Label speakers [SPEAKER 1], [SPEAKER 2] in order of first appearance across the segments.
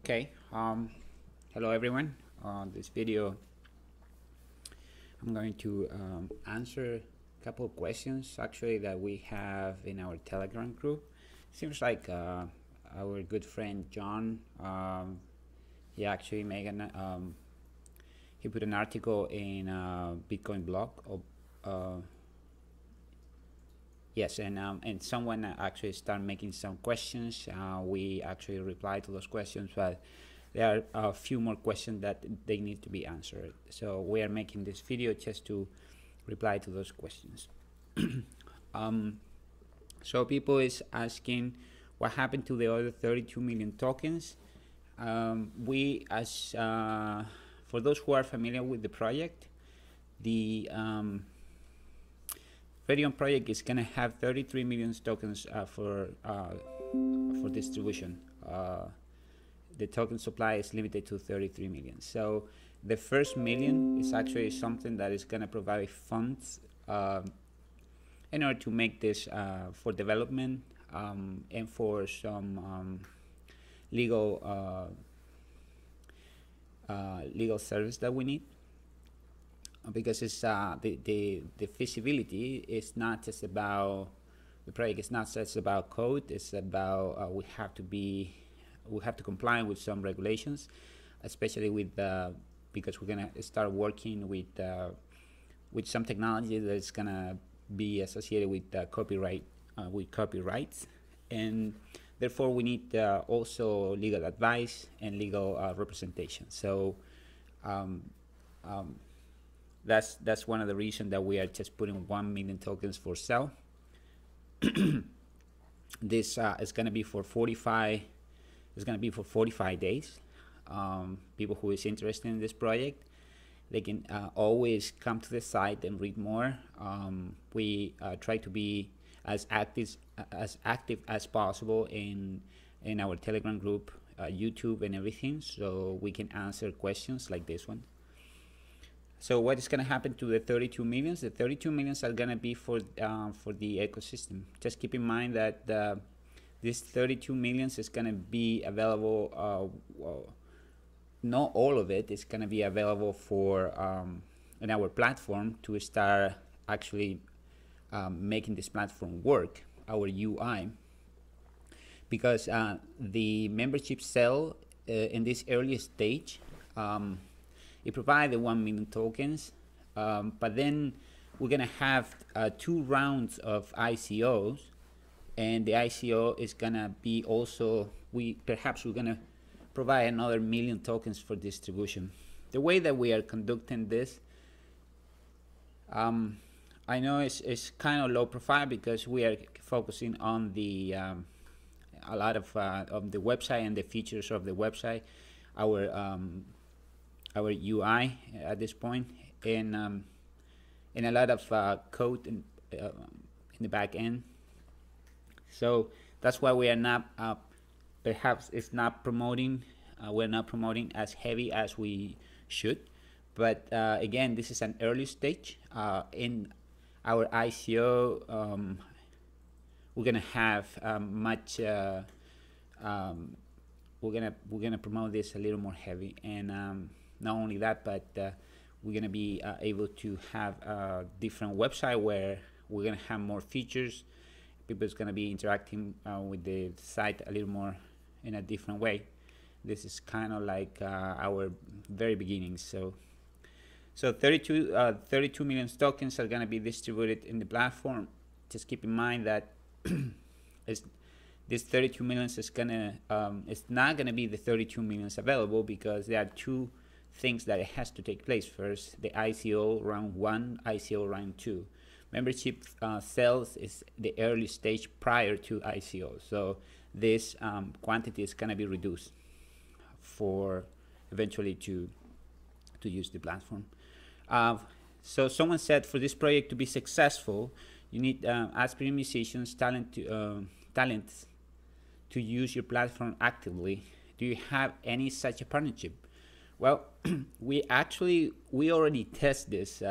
[SPEAKER 1] Okay, hello everyone. On this video, I'm going to answer a couple of questions actually that we have in our Telegram group. Seems like our good friend John, he actually made he put an article in Bitcoin blog. Yes, and someone actually started making some questions. We actually replied to those questions, but there are a few more questions that they need to be answered. So we are making this video just to reply to those questions. So people is asking what happened to the other 32 million tokens. We, as for those who are familiar with the project, the RADION project is going to have 33 million tokens for distribution. The token supply is limited to 33 million. So the first million is actually something that is going to provide funds in order to make this for development and for some legal service that we need. Because it's the feasibility is not just about the project. It's not just about code. It's about we have to comply with some regulations, especially with because we're gonna start working with some technology that is gonna be associated with copyright with copyrights, and therefore we need also legal advice and legal representation. So. That's one of the reasons that we are just putting 1 million tokens for sale. This is going to be for 45. It's going to be for 45 days. People who is interested in this project, they can always come to the site and read more. We try to be as active as possible in our Telegram group, YouTube, and everything, so we can answer questions like this one. So what is going to happen to the 32 millions? The 32 millions are going to be for the ecosystem. Just keep in mind that this 32 millions is going to be available. Not all of it is going to be available for in our platform to start actually making this platform work, our UI. Because the membership sale in this early stage. It provides the 1 million tokens, but then we're gonna have 2 rounds of ICOs, and the ICO is gonna be also we're gonna provide another 1 million tokens for distribution. The way that we are conducting this, I know it's kind of low profile because we are focusing on the a lot of the website and the features of the website, our UI at this point, and a lot of code in the back end. So that's why we are not perhaps it's not promoting. We're not promoting as heavy as we should. But again, this is an early stage. In our ICO, we're gonna have much. We're gonna promote this a little more heavy, and not only that, but we're going to be able to have a different website where we're going to have more features. People is going to be interacting with the site a little more in a different way. This is kind of like our very beginnings. So 32 million tokens are going to be distributed in the platform. Just keep in mind that this 32 millions is gonna it's not going to be the 32 millions available, because there are 2 things that it has to take place. First, the ICO round 1, ICO round 2. Membership sales is the early stage prior to ICO, so this quantity is going to be reduced for eventually to use the platform. So someone said, for this project to be successful, you need aspiring musicians, talents to use your platform actively. Do you have any such a partnership? Well, we already test this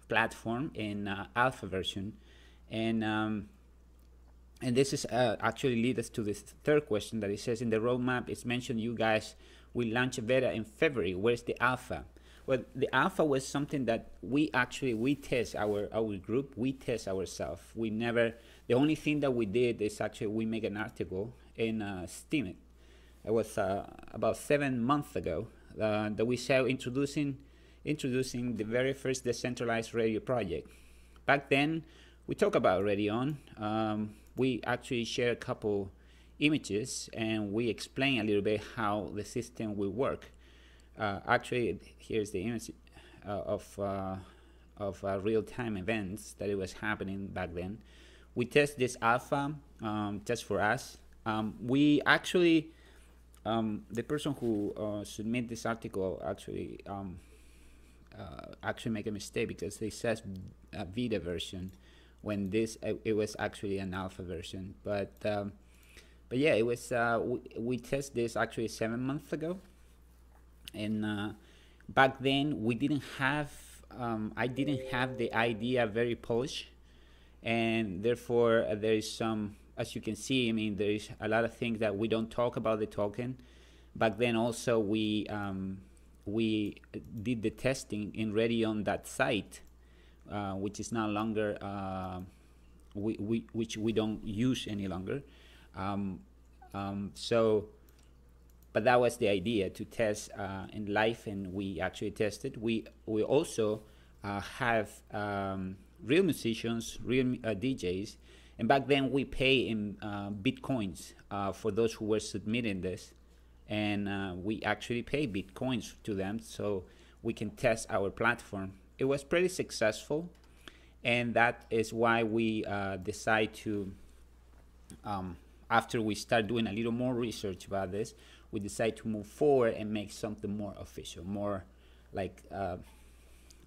[SPEAKER 1] platform in alpha version, and And this is actually lead us to this third question that it says in the roadmap, it's mentioned you guys will launch a beta in February. Where's the alpha? Well, the alpha was something that we test our group, we test ourselves. We never, the only thing that we did is actually we make an article in Steam. It was about 7 months ago that we saw introducing the very first decentralized radio project. Back then, we talked about RADION. We actually share a couple images and we explain a little bit how the system will work. Actually, here's the image of real-time events that it was happening back then. We test this alpha just for us. We actually, the person who submit this article actually make a mistake because it says a beta version when this it was actually an alpha version. But yeah, it was we tested this actually 7 months ago, and back then we didn't have I didn't have the idea very polished, and therefore there is some, as you can see, I mean, there is a lot of things that we don't talk about the token. Back then also we did the testing in Ready on that site, which is no longer which we don't use any longer. So, but that was the idea, to test in live, and we actually tested. We also have real musicians, real DJs, and back then we pay in Bitcoins for those who were submitting this, and we actually pay Bitcoins to them so we can test our platform. It was pretty successful, and that is why we decide to, after we start doing a little more research about this, we decide to move forward and make something more official, more like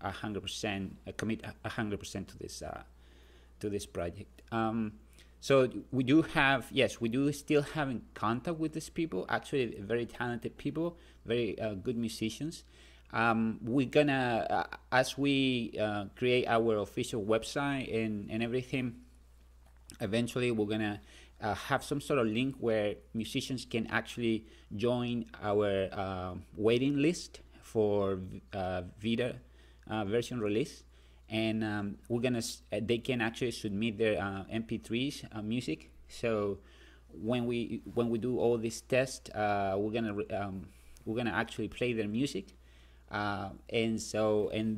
[SPEAKER 1] 100%, commit 100% to this project. So we do have, yes, we do still have in contact with these people, actually very talented people, very good musicians. We're gonna, as we create our official website and everything, eventually we're gonna have some sort of link where musicians can actually join our waiting list for Vita version release, and we're gonna they can actually submit their MP3s music. So when we do all these tests, we're gonna actually play their music, and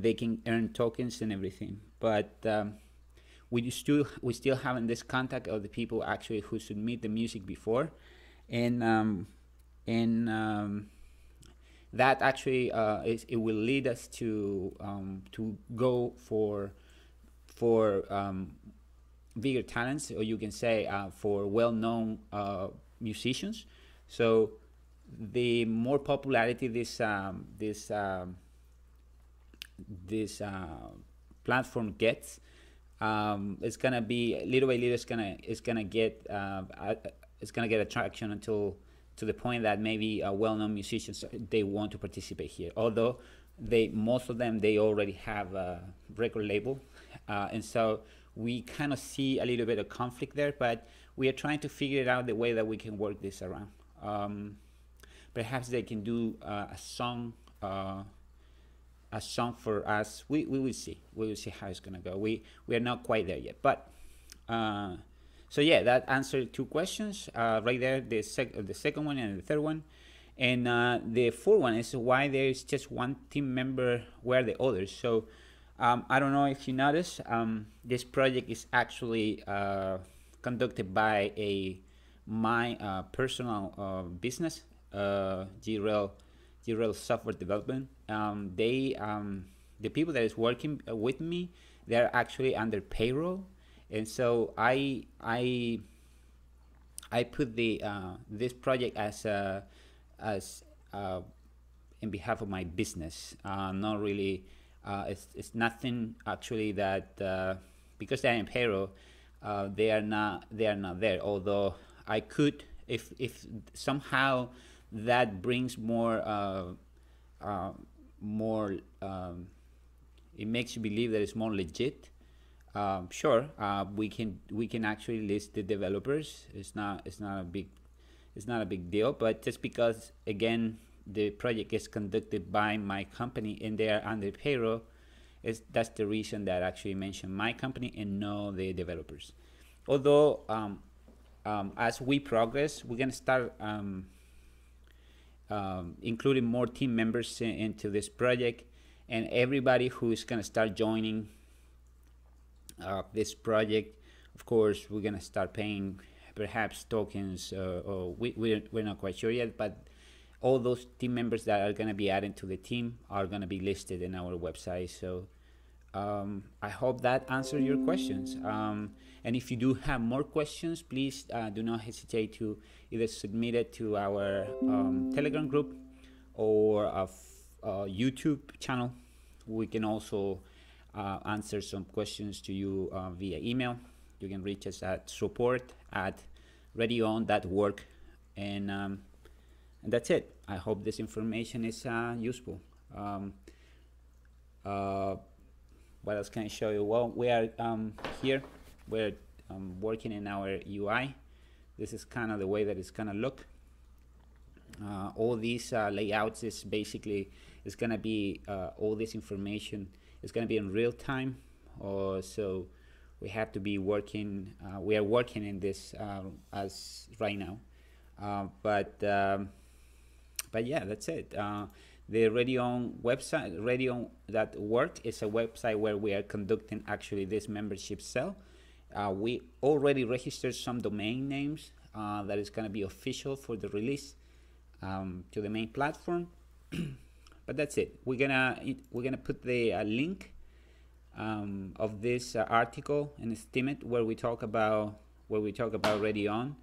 [SPEAKER 1] they can earn tokens and everything. But we still having this contact of the people actually who submit the music before, and that actually it will lead us to go for bigger talents, or you can say for well-known musicians. So the more popularity this platform gets, it's gonna be little by little. It's gonna get attraction until to the point that maybe well-known musicians, they want to participate here. Although most of them they already have a record label, and so we kind of see a little bit of conflict there. But we are trying to figure it out the way that we can work this around. Perhaps they can do a song for us. We will see. We will see how it's gonna go. We are not quite there yet, but so yeah, that answered two questions right there. The second one and the third one, and the fourth one is why there is just one team member. Where are the others? So I don't know if you notice. This project is actually conducted by my personal business, GRL Software Development. The people that is working with me, they are actually under payroll, and so I put the this project as in behalf of my business. Not really. It's nothing actually that because they're in payroll, they are not there. Although I could, if somehow that brings more it makes you believe that it's more legit. Sure, we can actually list the developers. It's not a big deal. But just because again the project is conducted by my company and they are under payroll, that's the reason that I actually mentioned my company and no the developers. Although as we progress, we're gonna start including more team members into this project, and everybody who is gonna start joining this project, of course, we're gonna start paying perhaps tokens, or we're not quite sure yet, but all those team members that are gonna be added to the team are gonna be listed in our website. So I hope that answered your questions. And if you do have more questions, please do not hesitate to either submit it to our Telegram group or YouTube channel. We can also answer some questions to you via email. You can reach us at support@radion.org, and that's it. I hope this information is useful. What else can I show you? Well, we are here. We're working in our UI. This is kind of the way that it's gonna look. All these layouts is basically is gonna be all this information is gonna be in real time. So we have to be working. We are working in this as right now. But yeah, that's it. The RADION website, radion.org, is a website where we are conducting actually this membership sale. We already registered some domain names that is going to be official for the release to the main platform. But that's it. We're gonna put the link of this article and estimate where we talk about RADION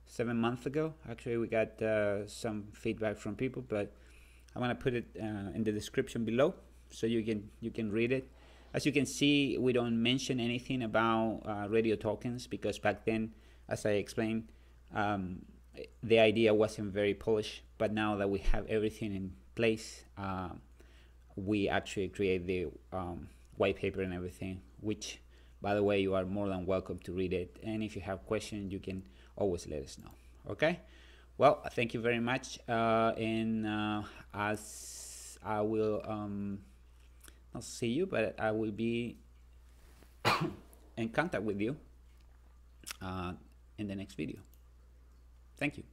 [SPEAKER 1] 7 months ago. Actually, we got some feedback from people, but I'm gonna put it in the description below so you can read it. As you can see, we don't mention anything about radio tokens because back then, as I explained, the idea wasn't very polished. But now that we have everything in place, we actually create the white paper and everything, which, by the way, you are more than welcome to read it. And if you have questions, you can always let us know. Okay? Well, thank you very much. And as I will not see you, but I will be in contact with you in the next video. Thank you.